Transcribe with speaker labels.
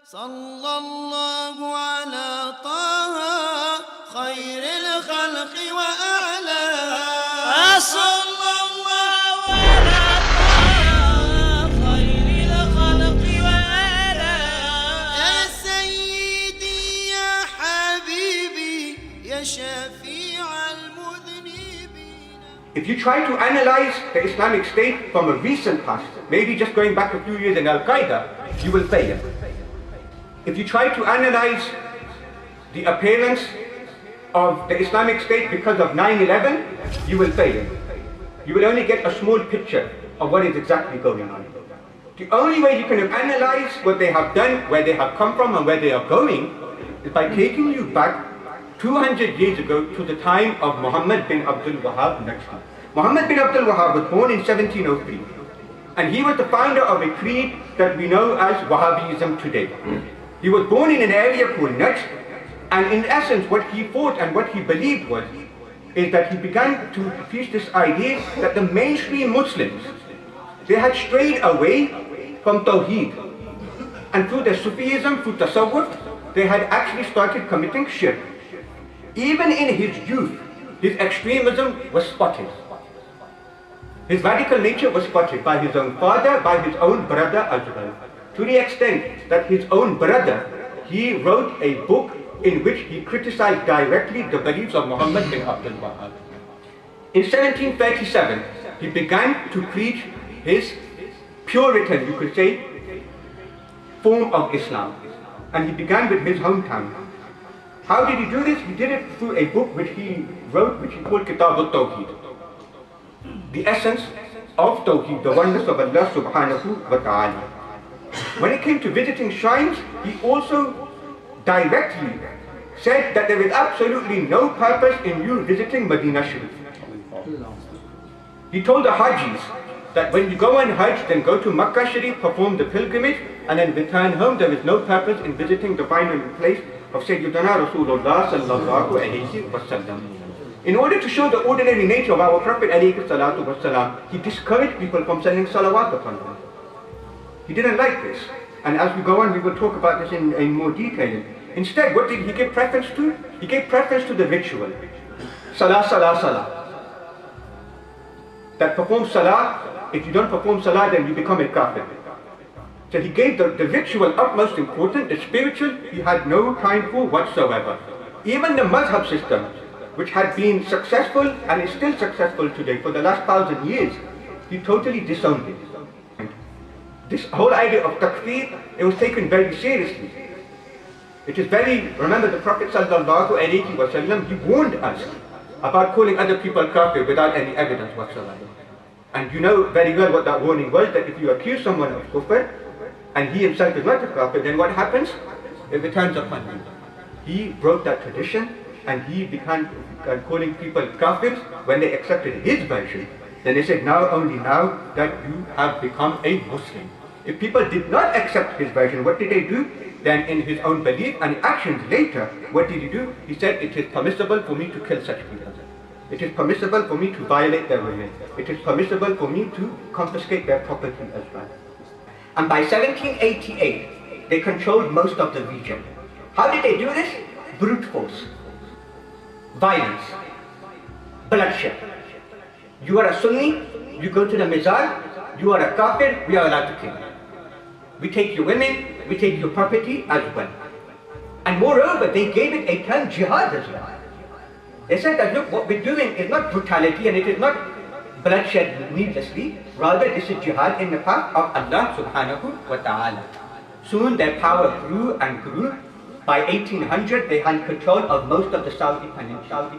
Speaker 1: صلى الله على طه خير الخلق وأعلاها صلى الله على طه خير الخلق وأعلاها يا سيدي يا حبيبي يا شفيع المذنبين.
Speaker 2: If you try to analyze the Islamic State from a recent past, maybe just going back a few years in Al-Qaeda, you will fail. If you try to analyze the appearance of the Islamic State because of 9/11, you will fail. You will only get a small picture of what is exactly going on. The only way you can analyze what they have done, where they have come from and where they are going, is by taking you back 200 years ago to the time of Muhammad bin Abdul Wahab Najdi. Muhammad bin Abdul Wahab was born in 1703, and he was the founder of a creed that we know as Wahabiyism today. He was born in an area called Najd, and in essence what he thought and what he believed is that he began to teach this idea that the mainstream Muslims, they had strayed away from Tawheed, and through their Sufism, through Tasawwuf, they had actually started committing shirk. Even in his youth, his extremism was spotted. His radical nature was spotted by his own father, by his own brother Azhari. To the extent that his own brother, he wrote a book in which he criticized directly the beliefs of Muhammad bin Abdul Wahab. In 1737, he began to preach his Puritan, you could say, form of Islam. And he began with his hometown. How did he do this? He did it through a book which he wrote, which he called Kitab al-Tawheed. The essence of Tawheed, the oneness of Allah subhanahu wa ta'ala. When it came to visiting shrines, he also directly said that there is absolutely no purpose in you visiting Medina Sharif. He told the Hajis that when you go on Hajj, then go to Makkah Sharif, perform the pilgrimage, and then return home. There is no purpose in visiting the final place of Sayyidina Rasulullah sallallahu alayhi wa sallam. In order to show the ordinary nature of our Prophet alayhi salatu wa salam, he discouraged people from sending salawat upon him. He didn't like this, and as we go on we will talk about this in more detail. Instead, what did he give preference to? He gave preference to the ritual. Salah, salah, salah. That perform salah, if you don't perform salah then you become a kafir. So he gave the ritual utmost importance, the spiritual he had no time for whatsoever. Even the madhab system, which had been successful and is still successful today for the last 1,000 years, he totally disowned it. This whole idea of takfir, it was taken very seriously. It is remember the Prophet sallallahu alayhi wa sallam, he warned us about calling other people kafir without any evidence whatsoever. And you know very well what that warning was, that if you accuse someone of kufr, and he himself is not a kafir, then what happens? It returns upon him. He broke that tradition, and he began calling people kafirs when they accepted his version. Then they said, only now that you have become a Muslim. If people did not accept his version, what did they do? Then in his own belief and actions later, what did he do? He said, it is permissible for me to kill such people. It is permissible for me to violate their women. It is permissible for me to confiscate their property as well. And by 1788, they controlled most of the region. How did they do this? Brute force, violence, bloodshed. You are a Sunni, you go to the Mizar, you are a kafir, we are allowed to kill you. We take your women, we take your property as well. And moreover, they gave it a term jihad as well. They said that look, what we're doing is not brutality and it is not bloodshed needlessly, rather this is jihad in the path of Allah subhanahu wa ta'ala. Soon their power grew and grew. By 1800 they had control of most of the Saudi Peninsula.